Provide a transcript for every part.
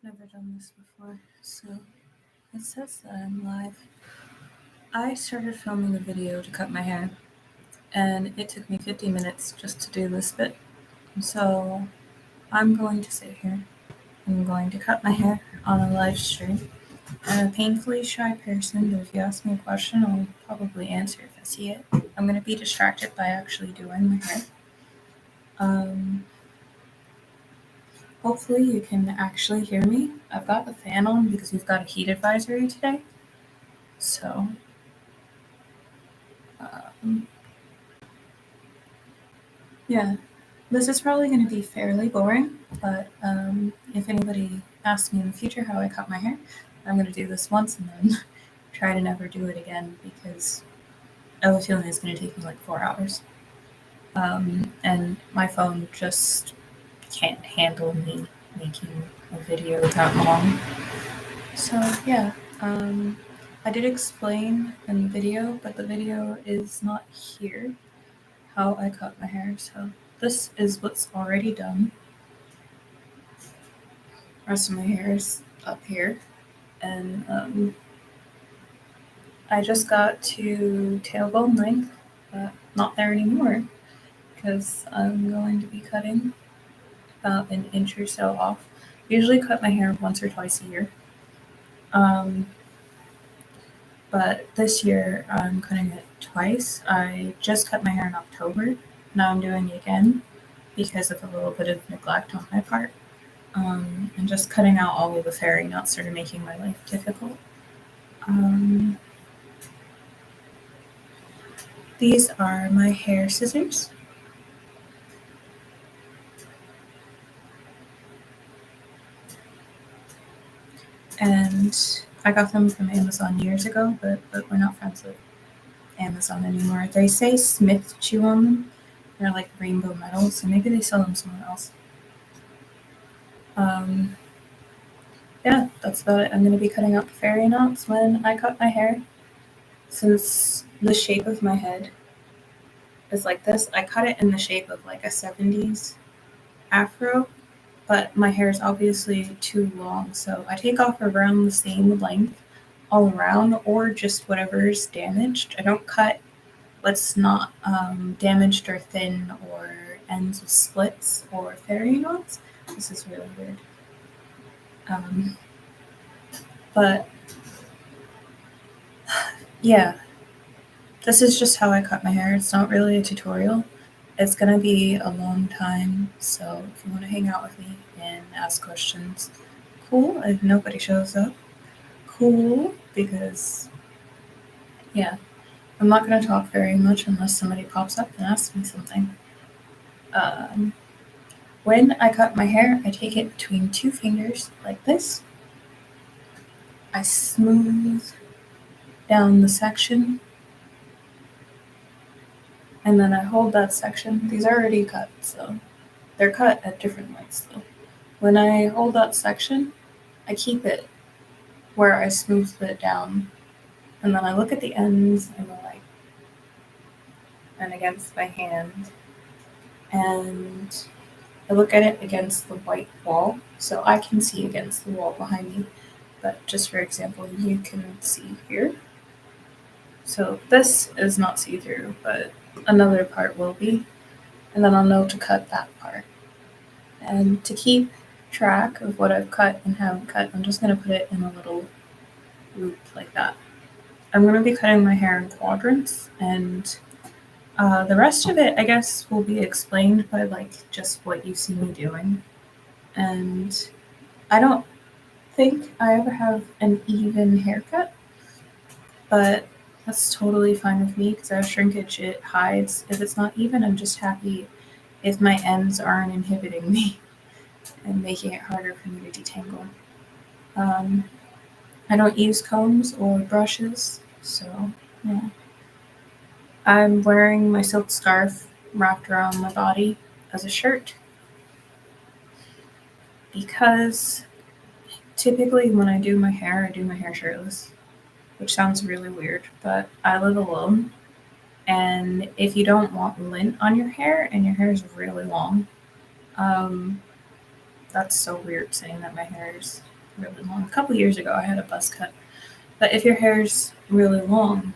never done this before, so it says that I'm live. I started filming a video to cut my hair, and it took me 50 minutes just to do this bit. So I'm going to sit here. I'm going to cut my hair on a live stream. I'm a painfully shy person, but if you ask me a question, I'll probably answer if I see it. I'm going to be distracted by actually doing my hair. Hopefully you can actually hear me. I've got the fan on because we've got a heat advisory today. So, yeah, this is probably going to be fairly boring, but if anybody asks me in the future how I cut my hair, I'm going to do this once and then try to never do it again because I have a feeling it's going to take me like 4 hours. And my phone just can't handle me making a video that long. So, yeah, I did explain in the video, but the video is not here how I cut my hair. So, this is what's already done. The rest of my hair is up here, and I just got to tailbone length, but not there anymore because I'm going to be cutting about an inch or so off. I usually cut my hair once or twice a year. But this year I'm cutting it twice. I just cut my hair in October. Now I'm doing it again because of a little bit of neglect on my part. And just cutting out all of the fairy knots started making my life difficult. These are my hair scissors. And I got them from Amazon years ago, but we're not friends with Amazon anymore. They say Smith Chew on them. They're like rainbow metal, so maybe they sell them somewhere else. Yeah, that's about it. I'm going to be cutting out the fairy knots when I cut my hair. Since the shape of my head is like this, I cut it in the shape of like a 70s afro, but my hair is obviously too long, so I take off around the same length all around, or just whatever's damaged. I don't cut what's not damaged or thin or ends with splits or fairy knots. This is really weird. But yeah, this is just how I cut my hair. It's not really a tutorial. It's gonna be a long time, so if you want to hang out with me and ask questions, cool. If nobody shows up, cool, because yeah, I'm not gonna talk very much unless somebody pops up and asks me something. When I cut my hair, I take it between 2 fingers like this. I smooth down the section, and then I hold that section. These are already cut, so they're cut at different lengths though. When I hold that section, I keep it where I smoothed it down, and then I look at the ends in the light and against my hand, and I look at it against the white wall, so I can see against the wall behind me. But just for example, you can see here. So this is not see-through, but another part will be, and then I'll know to cut that part. And to keep track of what I've cut and haven't cut, I'm just going to put it in a little loop like that. I'm going to be cutting my hair in quadrants, and the rest of it, I guess, will be explained by like just what you see me doing. And I don't think I ever have an even haircut, but that's totally fine with me because I have shrinkage. It hides. If it's not even, I'm just happy if my ends aren't inhibiting me and making it harder for me to detangle. I don't use combs or brushes, so yeah. I'm wearing my silk scarf wrapped around my body as a shirt because typically when I do my hair shirtless, which sounds really weird, but I live alone. And if you don't want lint on your hair and your hair is really long, that's so weird saying that my hair is really long. A couple years ago, I had a buzz cut. But if your hair's really long,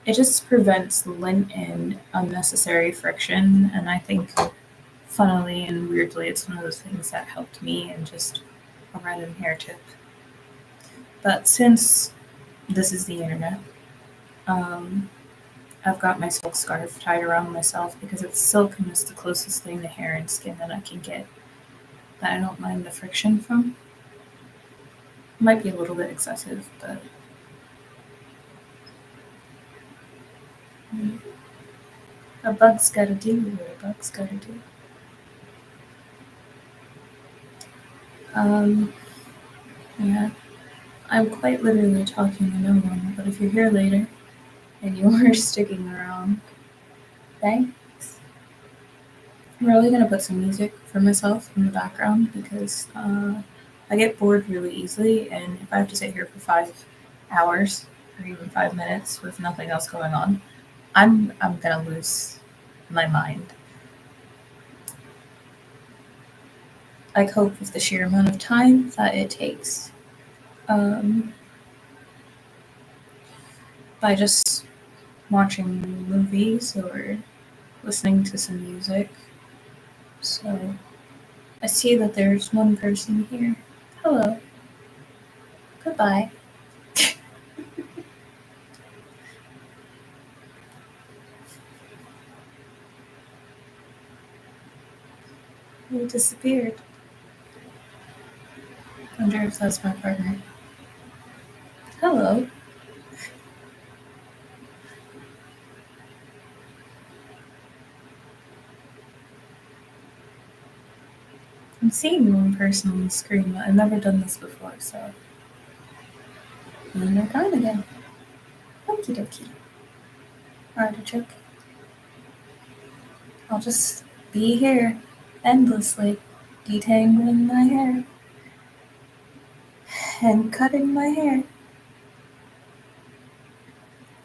it just prevents lint and unnecessary friction. And I think, funnily and weirdly, it's one of those things that helped me and just a random hair tip. But since this is the internet, um, I've got my silk scarf tied around myself because it's silk and it's the closest thing to hair and skin that I can get that I don't mind the friction from. Might be a little bit excessive, but a bug's gotta do what a bug's gotta do. Um, yeah, I'm quite literally talking to no one, but if you're here later and you are sticking around, thanks. I'm really gonna put some music for myself in the background because I get bored really easily, and if I have to sit here for 5 hours or even 5 minutes with nothing else going on, I'm gonna lose my mind. I cope with the sheer amount of time that it takes um, by just watching movies or listening to some music. So I see that there's one person here. Hello. Goodbye. You disappeared. Wonder if that's my partner. Hello. I'm seeing one person on the screen, but I've never done this before, so. And they're gone again. Okie dokie. Artichoke. I'll just be here endlessly, detangling my hair and cutting my hair.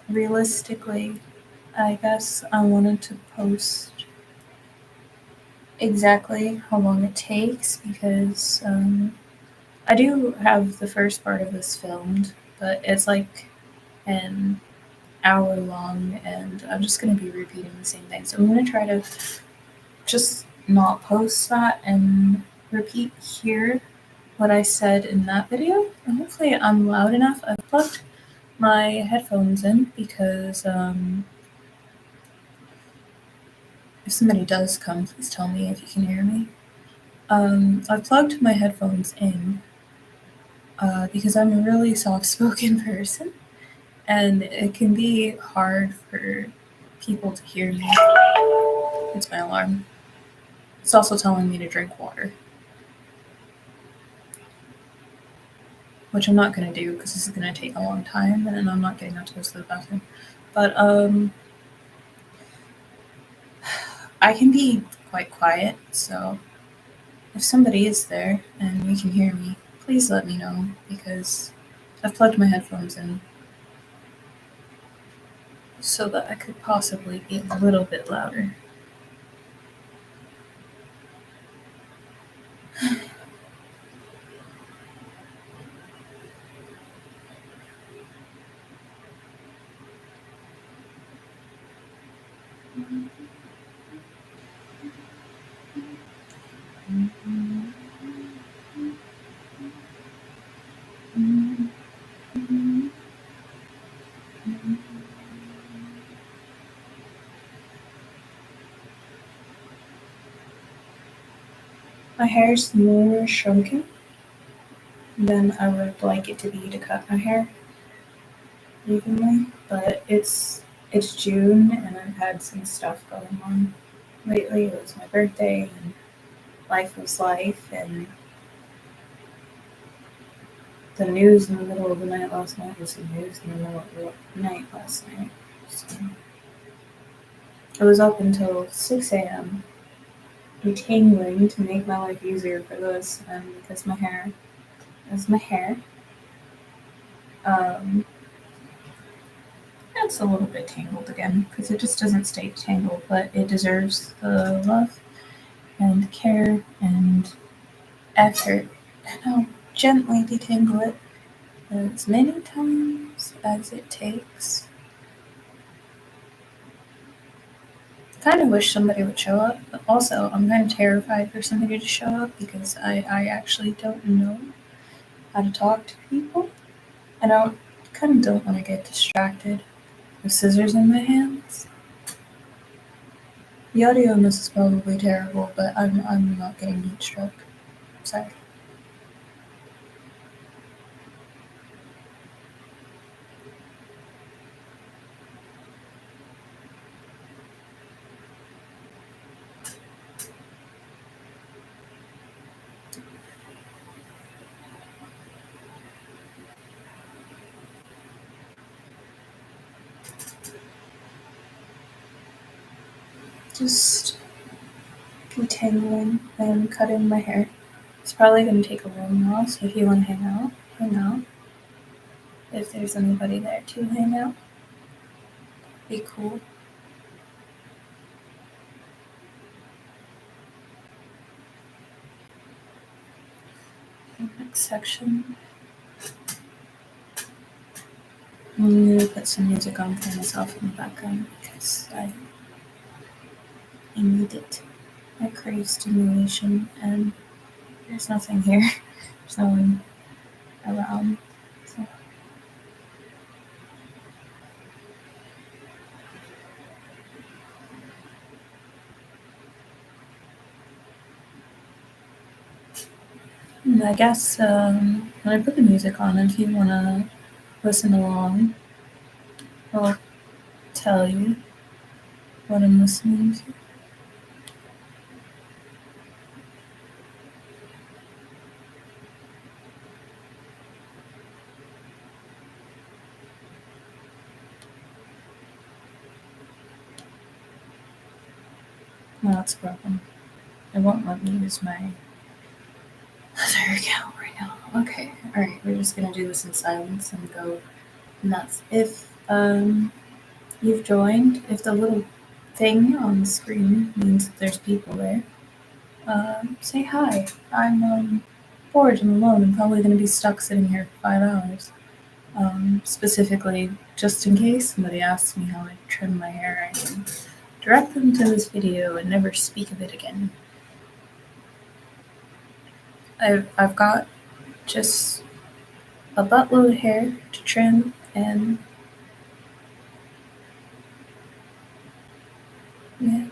Realistically, I guess I wanted to post exactly how long it takes because I do have the first part of this filmed, but it's like an hour long, and I'm just going to be repeating the same thing. So I'm going to try to just not post that and repeat here what I said in that video. And hopefully I'm loud enough. I've plugged my headphones in because if somebody does come, please tell me if you can hear me. I've plugged my headphones in because I'm a really soft-spoken person, and it can be hard for people to hear me. It's my alarm. It's also telling me to drink water, which I'm not going to do because this is going to take a long time, and then I'm not getting out to go to the bathroom. But I can be quite quiet, so if somebody is there and you can hear me, please let me know because I've plugged my headphones in so that I could possibly be a little bit louder. My hair's more shrunken than I would like it to be to cut my hair evenly, but it's June and I've had some stuff going on lately. It was my birthday and life was life, and the news in the middle of the night last night was the news in the middle of the night last night. So I was up until 6 a.m. detangling to make my life easier for this, and because my hair is my hair. It's a little bit tangled again because it just doesn't stay tangled, but it deserves the love. and care and effort, and I'll gently detangle it as many times as it takes. I kind of wish somebody would show up, but also I'm kind of terrified for somebody to show up because I actually don't know how to talk to people. And I kind of don't want to get distracted with scissors in my hands. The audio on this is probably terrible, but I'm not getting heat stroke. Sorry. Just detangling and cutting my hair. It's probably going to take a little while, so if you want to hang out, hang out. If there's anybody there to hang out, be cool. Next section. I'm going to put some music on for myself in the background because I need it. I crave stimulation, and there's nothing here. There's no one around. So. And I guess when I put the music on, if you want to listen along, I'll tell you what I'm listening to. No, that's a problem. It won't let me use my other account right now. Okay, alright, we're just gonna do this in silence and go nuts. If you've joined, if the little thing on the screen means that there's people there, say hi. I'm bored and alone and probably gonna be stuck sitting here for 5 hours. Specifically, just in case somebody asks me how I trim my hair, I can direct them to this video and never speak of it again. I've got just a buttload of hair to trim, and yeah,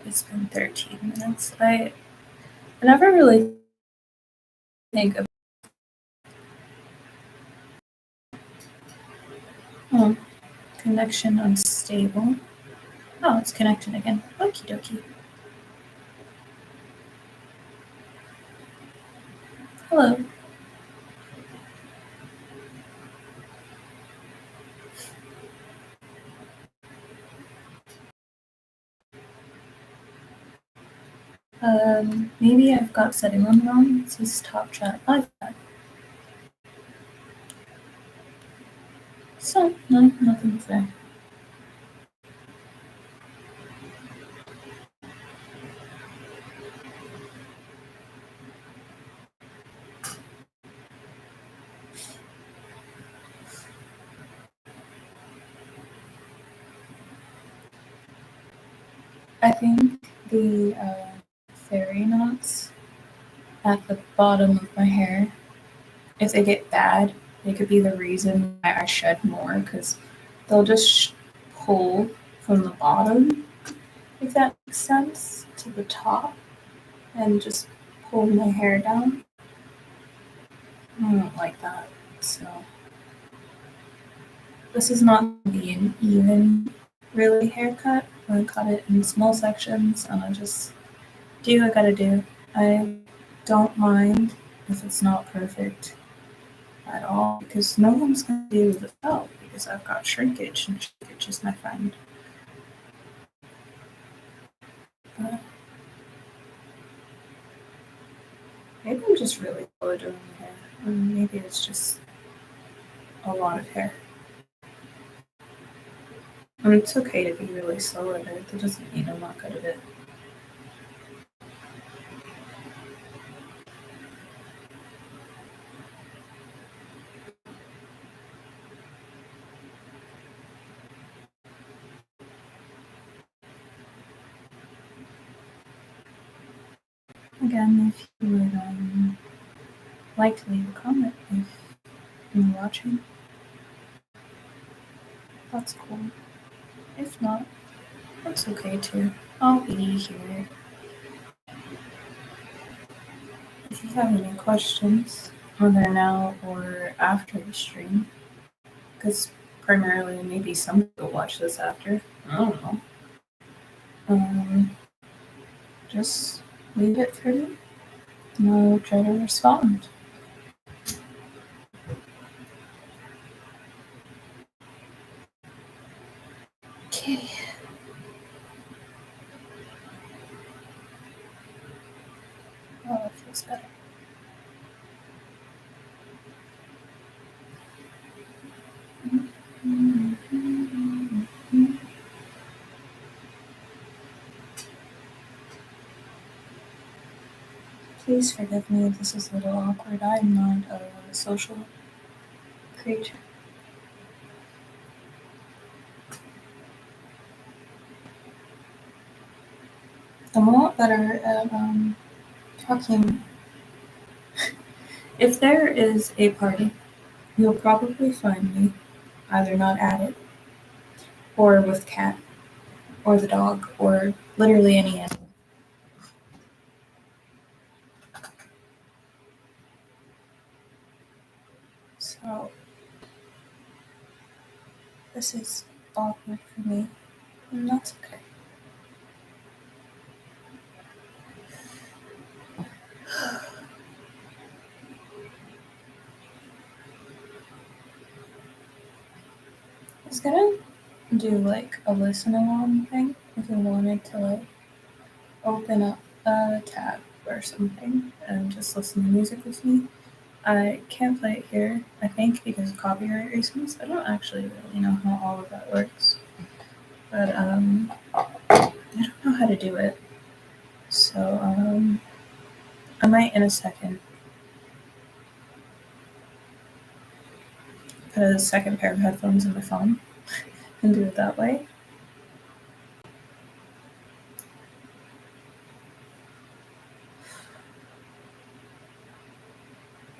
it's been 13 minutes. I never really think of connection unstable. Oh, it's connected again. Okie dokie. Hello. Maybe I've got setting one wrong. It says top chat live chat. So, no, nothing's there. I think the fairy knots at the bottom of my hair, if they get bad, they could be the reason why I shed more because they'll just pull from the bottom, if that makes sense, to the top and just pull my hair down. I don't like that. So this is not going to be an even, really haircut. I'm going to cut it in small sections and I just do what I gotta do. I don't mind if it's not perfect at all because no one's gonna deal with it well because I've got shrinkage and shrinkage is my friend. But maybe I'm just really slow at doing my hair. Or maybe it's just a lot of hair. I mean, it's okay to be really slow at it. That doesn't mean I'm not good at it. Again, if you would like to leave a comment if you're watching, that's cool. If not, that's okay too. I'll be here. If you have any questions, whether now or after the stream, because primarily maybe some people watch this after, I don't know. Just leave it for me, and I'll try to respond. Okay. Oh, that feels better. Please forgive me if this is a little awkward. I'm not a social creature. I'm a lot better at talking. If there is a party, you'll probably find me either not at it, or with Cat, or the dog, or literally any animal. So, this is awkward for me, and that's okay. I was gonna do like a listen along thing if you wanted to like open up a tab or something and just listen to music with me. I can't play it here, I think, because of copyright reasons. I don't actually really know how all of that works. But I don't know how to do it. So I might in a second put a second pair of headphones in my phone and do it that way.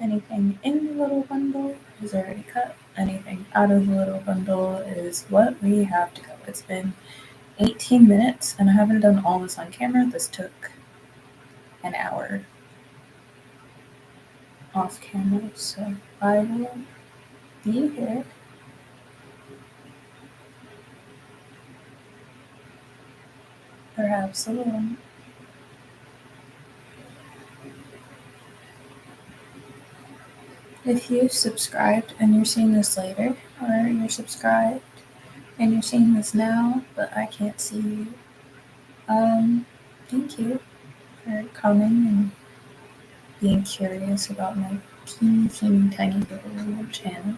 Anything in the little bundle is already cut. Anything out of the little bundle is what we have to go. It's been 18 minutes and I haven't done all this on camera. This took an hour off camera, so I will be here. Perhaps alone. If you subscribed and you're seeing this later, or you're subscribed and you're seeing this now, but I can't see you, thank you for coming and being curious about my teeny, teeny, tiny little channel.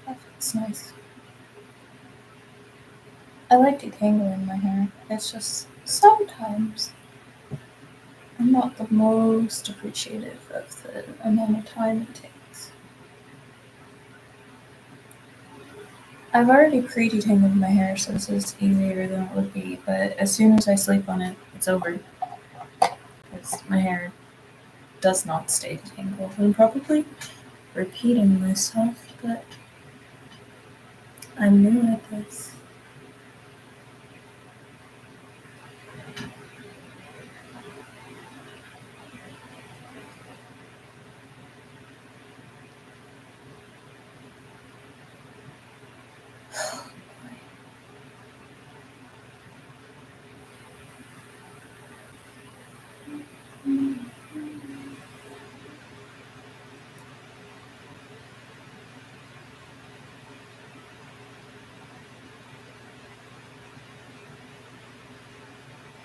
That feels nice. I like detangling my hair. It's just sometimes I'm not the most appreciative of the amount of time it takes. I've already pre-detangled my hair, so this is easier than it would be, but as soon as I sleep on it, it's over. Because my hair does not stay detangled. I'm probably repeating myself, but I'm new at this.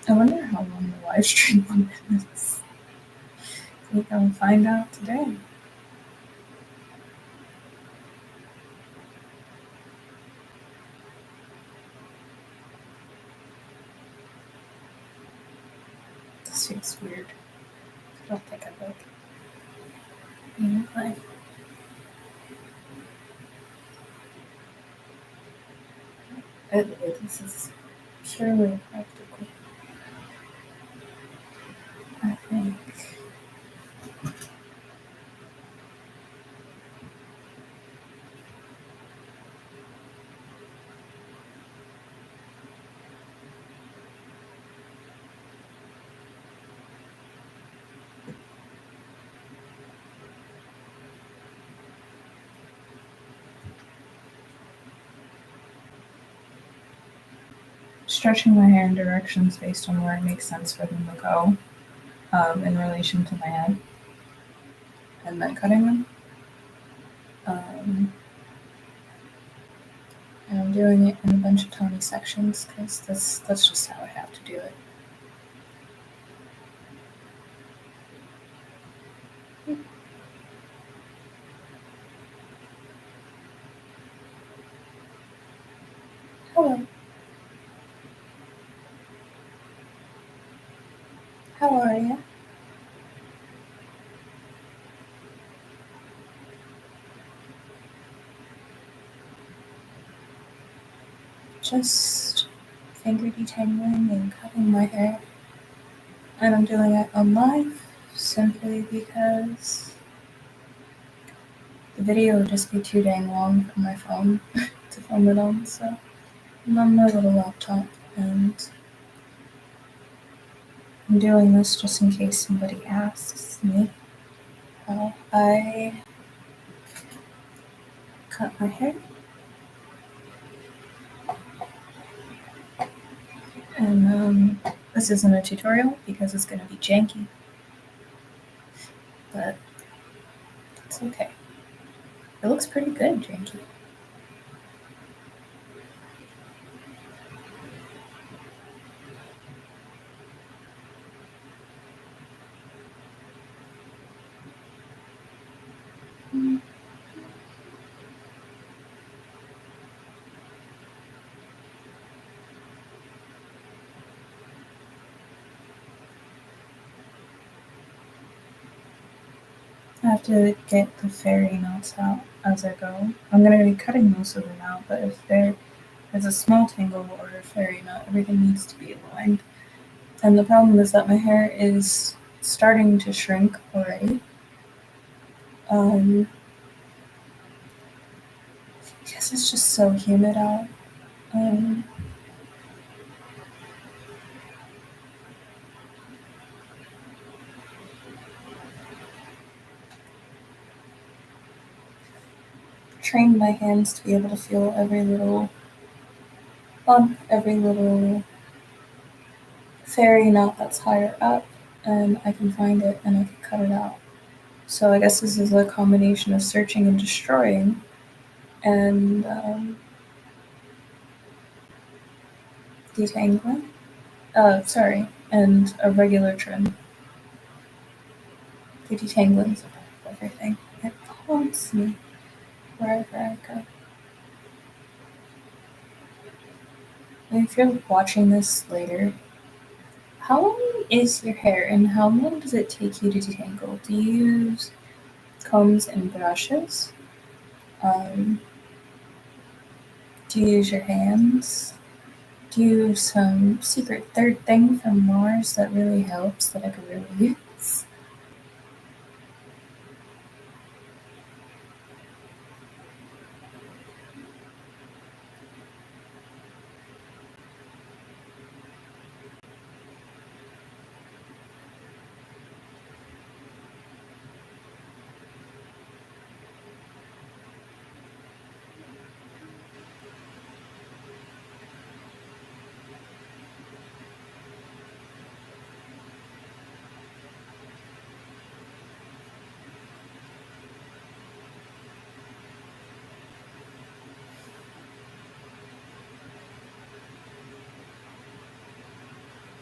I wonder how long the live stream on is. We can find out today. This feels weird. I don't think I like it. Like, this is purely practical, I think. Stretching my hair in directions based on where it makes sense for them to go, in relation to my head, and then cutting them. And I'm doing it in a bunch of tiny sections because that's just how I have to do it. Hello. How are you? Just finger detangling and cutting my hair. And I'm doing it on live simply because the video would just be too dang long for my phone to film it on, so I'm on my little laptop and I'm doing this just in case somebody asks me how I cut my hair. And this isn't a tutorial because it's going to be janky, but it's okay. It looks pretty good, janky. I have to get the fairy knots out as I go. I'm going to be cutting most of them out, but if there's a small tangle or a fairy knot, everything needs to be aligned. And the problem is that my hair is starting to shrink already. Because it's just so humid out. Trained my hands to be able to feel every little bump, every little fairy knot that's higher up, and I can find it and I can cut it out. So I guess this is a combination of searching and destroying, and detangling. And a regular trim. The detangling is a part of everything. It haunts me wherever I go. And if you're watching this later, how long is your hair and how long does it take you to detangle? Do you use combs and brushes? Um, do you use your hands? Do you use some secret third thing from Mars that really helps that I could really use?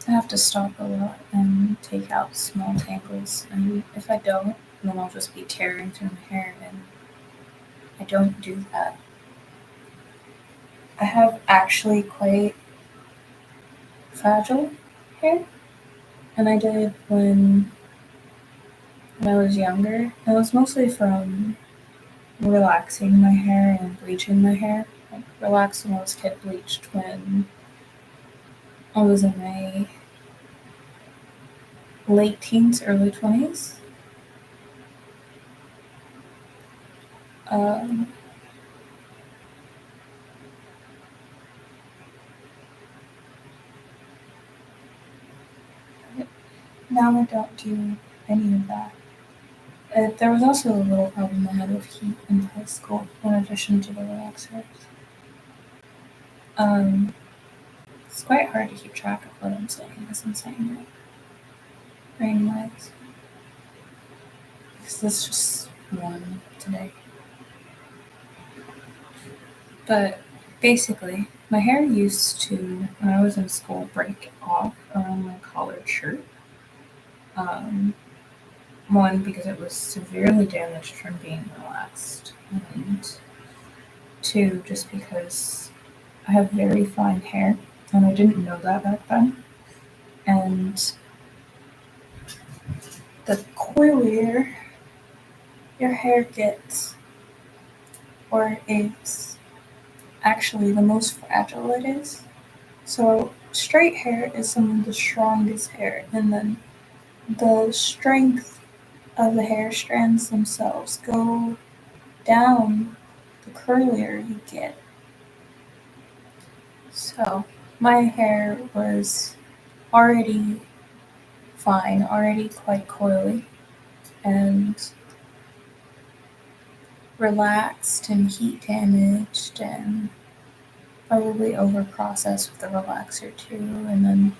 I have to stop a lot and take out small tangles, and if I don't, then I'll just be tearing through my hair, and I don't do that. I have actually quite fragile hair, and I did when when I was younger. It was mostly from relaxing my hair and bleaching my hair. Like relaxed when I was kid, bleached when I was in my late teens, early 20s. Um, Now I don't do any of that. There was also a little problem I had with heat in high school, in addition to the relaxers. Um, it's quite hard to keep track of what I'm saying as I'm saying it, brain wise. Because there's just one today. But basically, my hair used to, when I was in school, break off around my collared shirt. Um, One, because it was severely damaged from being relaxed, and two, just because I have very fine hair, and I didn't know that back then. And the coilier your hair gets, or is actually the most fragile it is. So, straight hair is some of the strongest hair, and then the strength of the hair strands themselves go down the curlier you get. So, my hair was already fine, already quite coily, and relaxed and heat damaged and probably over processed with the relaxer too. And then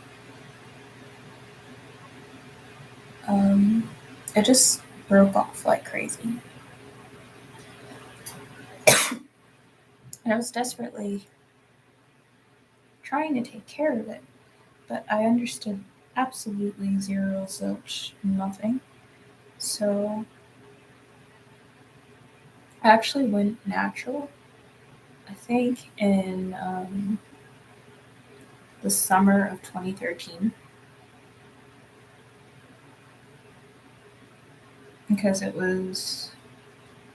it just broke off like crazy. And I was desperately trying to take care of it, but I understood absolutely zero zilch nothing. So I actually went natural, I think, in the summer of 2013 because it was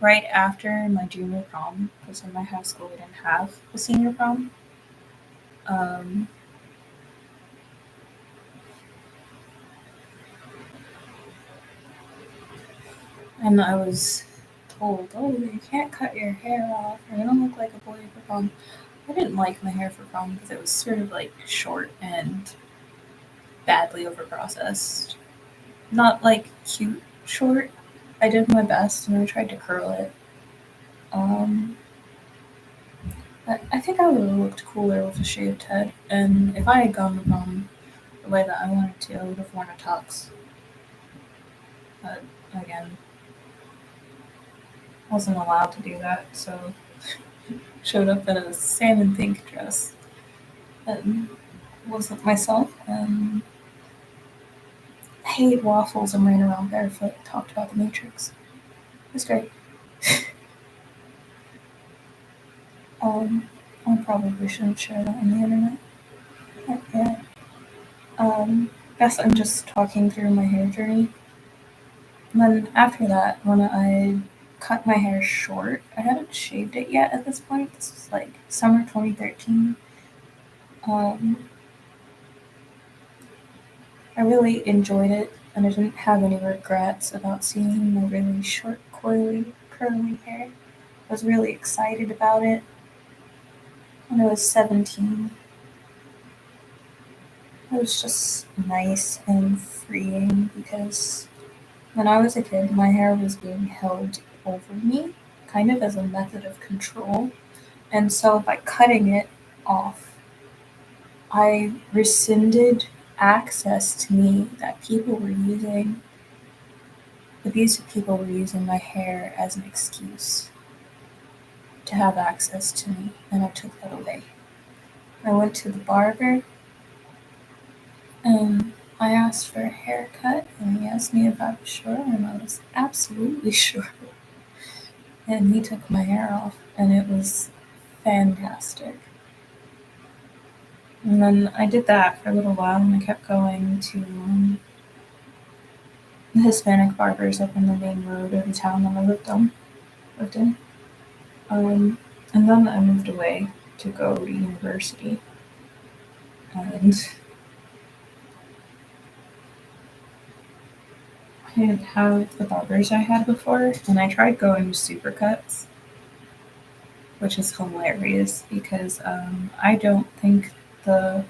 right after my junior prom, because in my high school we didn't have a senior prom. Um, and I was told, oh, you can't cut your hair off, you're gonna look like a boy for prom. I didn't like my hair for prom because it was sort of like short and badly overprocessed. Not like cute short. I did my best and I tried to curl it. Um, but I think I would have looked cooler with a shaved head. And if I had gone to prom the way that I wanted to, I would have worn a tux. But again, wasn't allowed to do that, so showed up in a salmon pink dress and wasn't myself. And I ate waffles and ran around barefoot, talked about the Matrix. It was great. Um, I probably shouldn't share that on the internet. But yeah. Guess I'm just talking through my hair journey. And then after that, when I cut my hair short, I hadn't shaved it yet at this point. This was like summer 2013. Um, I really enjoyed it, and I didn't have any regrets about seeing my really short, coily, curly hair. I was really excited about it when I was 17. It was just nice and freeing because when I was a kid, my hair was being held over me, kind of as a method of control. And so by cutting it off, I rescinded access to me that people were using, abusive people were using my hair as an excuse to have access to me, and I took that away. I went to the barber and I asked for a haircut, and he asked me if I was sure, and I was absolutely sure. And he took my hair off, and it was fantastic. And then I did that for a little while, and I kept going to the Hispanic barbers up in the main road of the town that I lived in. And then I moved away to go to university. And I didn't have the barbers I had before, and I tried going to Supercuts, which is hilarious because I don't think the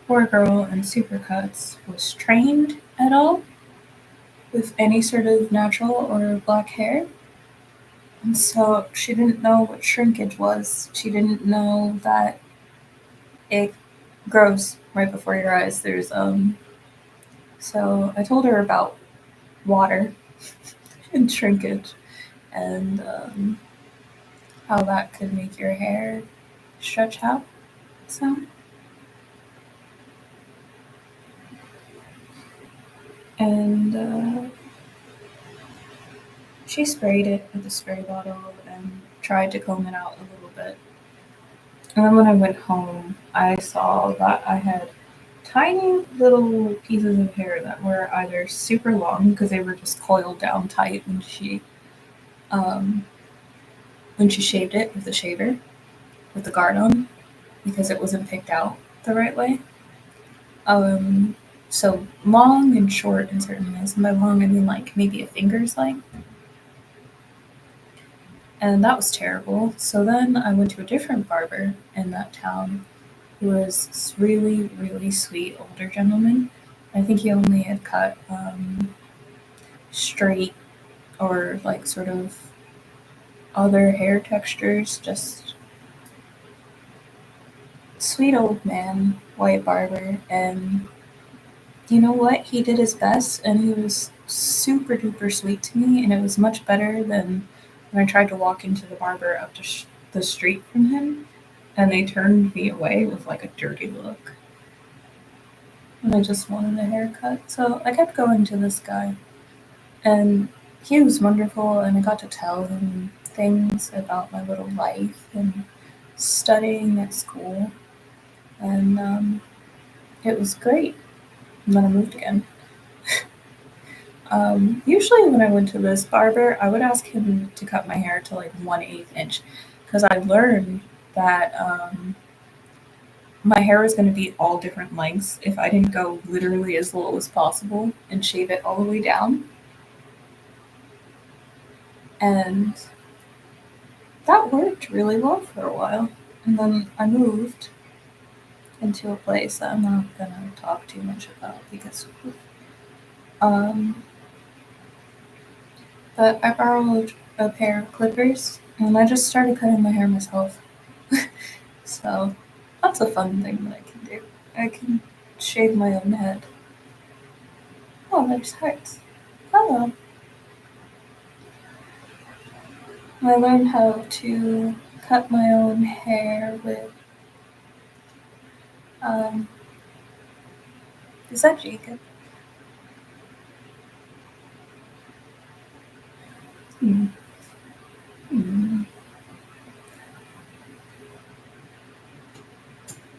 poor girl in Supercuts was trained at all with any sort of natural or black hair. And so she didn't know what shrinkage was. She didn't know that it grows right before your eyes. So I told her about water and shrinkage and how that could make your hair stretch out some. And she sprayed it with a spray bottle and tried to comb it out a little bit. And then when I went home, I saw that I had tiny little pieces of hair that were either super long because they were just coiled down tight um, when she shaved it with the shaver with the guard on because it wasn't picked out the right way. Um, so long and short in certain ways. And by long, I mean like maybe a finger's length. And that was terrible. So then I went to a different barber in that town who was this really, really sweet older gentleman. I think he only had cut straight or like sort of other hair textures, just sweet old man, white barber. And you know what? He did his best and he was super duper sweet to me. And it was much better than when I tried to walk into the barber up the street from him and they turned me away with like a dirty look. And I just wanted a haircut. So I kept going to this guy. And he was wonderful, and I got to tell him things about my little life and studying at school. And it was great. And then I moved again. Usually, when I went to this barber, I would ask him to cut my hair to like 1/8 inch because I learned that my hair was going to be all different lengths if I didn't go literally as low as possible and shave it all the way down. And that worked really well for a while. And then I moved into a place that I'm not gonna talk too much about because um but I borrowed a pair of clippers and I just started cutting my hair myself. So that's a fun thing that I can do. I can shave my own head. Oh, there's hearts. Hello. I learned how to cut my own hair with um is that Jacob? Hmm. Hmm.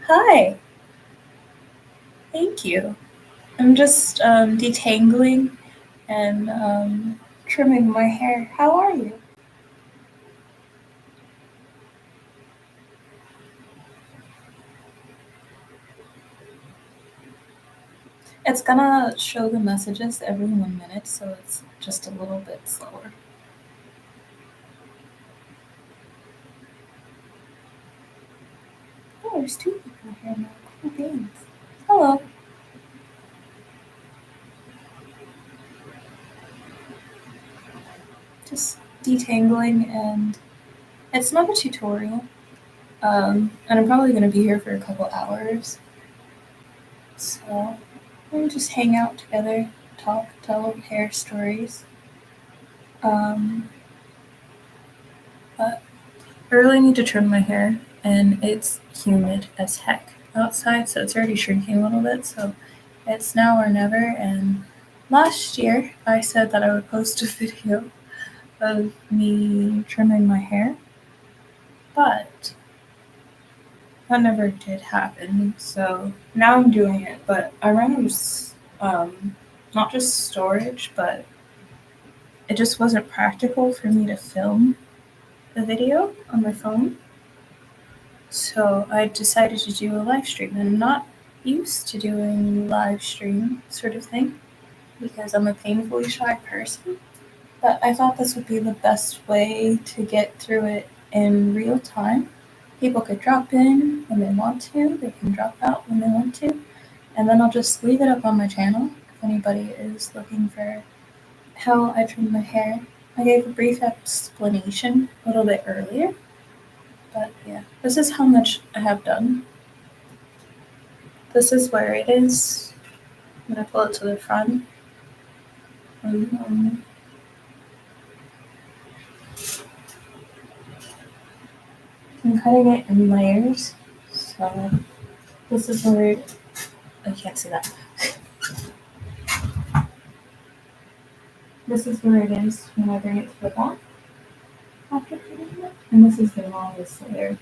Hi, thank you. I'm just detangling and trimming my hair. How are you? It's gonna show the messages every 1 minute, so it's just a little bit slower. Oh, there's two people here now. Cool beans. Hello. Just detangling, and it's not a tutorial. And I'm probably gonna be here for a couple hours, so we'll just hang out together, talk, tell hair stories. Um, but I really need to trim my hair, and it's humid as heck outside, so it's already shrinking a little bit. So it's now or never. And last year, I said that I would post a video of me trimming my hair, but that never did happen. So now I'm doing it, but I ran out of not just storage, but it just wasn't practical for me to film the video on my phone. So I decided to do a live stream, and I'm not used to doing live stream sort of thing because I'm a painfully shy person. But I thought this would be the best way to get through it in real time. People could drop in when they want to, they can drop out when they want to, and then I'll just leave it up on my channel if anybody is looking for how I trim my hair. I gave a brief explanation a little bit earlier, but yeah, this is how much I have done. This is where it is. I'm gonna pull it to the front. And, I'm cutting it in layers. So this is where I can't see that. This is where it is when I bring it to the back after cutting it. And this is the longest layer.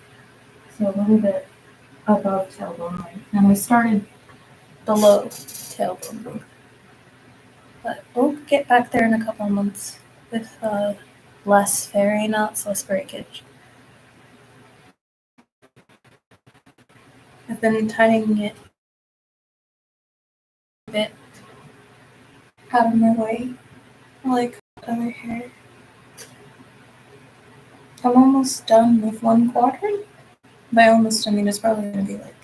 So a little bit above tailbone line. And I started below tailbone length. But we'll get back there in a couple of months with less fairy knots, less breakage. I've been tying it a bit out of my way, like other hair. I'm almost done with one quadrant. By almost, I mean it's probably going to be like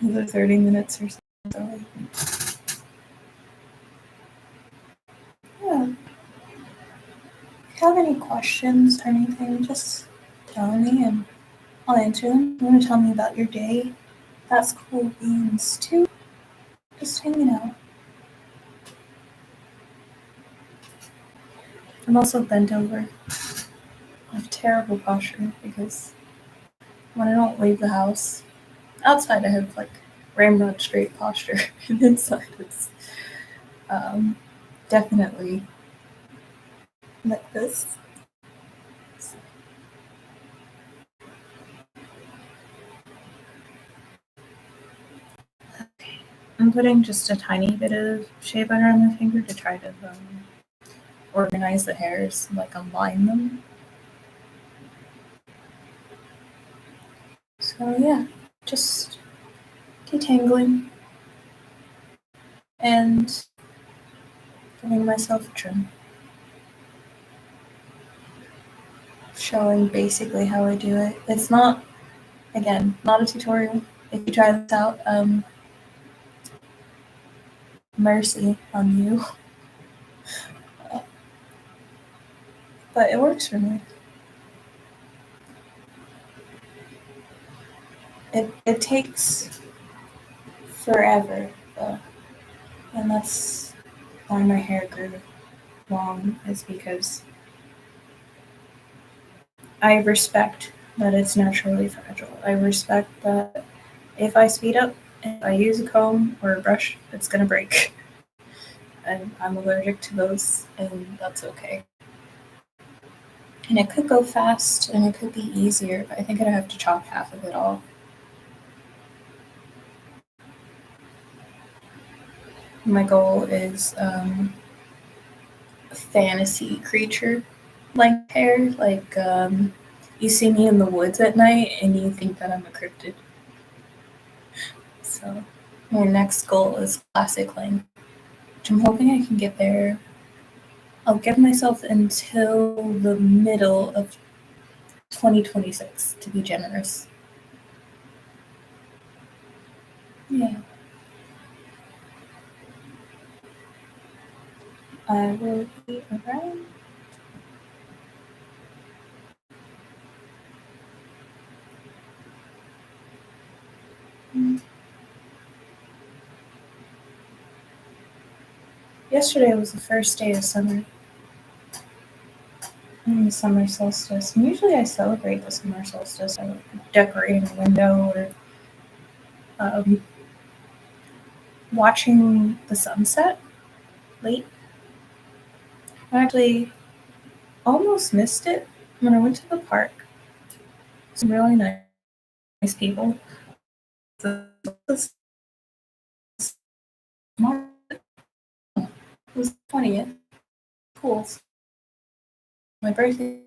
another 30 minutes or so. Yeah. If you have any questions or anything, just tell me and I'll answer them. You want to tell me about your day? That's cool beans too. Just hanging out. I'm also bent over. I have terrible posture because when I don't leave the house, outside I have like ramrod straight posture, and inside it's definitely like this. I'm putting just a tiny bit of shea butter on my finger to try to organize the hairs, like align them. So yeah, just detangling and giving myself a trim. Showing basically how I do it. It's not, again, not a tutorial. If you try this out, mercy on you. But it works for me. It takes forever though. And that's why my hair grew long, is because I respect that it's naturally fragile. I respect that if I speed up, if I use a comb or a brush, it's gonna break. And I'm allergic to those, and that's okay. And it could go fast and it could be easier, but I think I'd have to chop half of it off. My goal is fantasy creature like hair. Like you see me in the woods at night and you think that I'm a cryptid. So my next goal is classic length, which I'm hoping I can get there. I'll give myself until the middle of 2026 to be generous. Yeah. I will be around. Yesterday was the first day of summer. The summer solstice. And usually I celebrate the summer solstice. I decorate a window or um, watching the sunset late. I actually almost missed it when I went to the park. Some really nice people. The was 20th. Cool. My birthday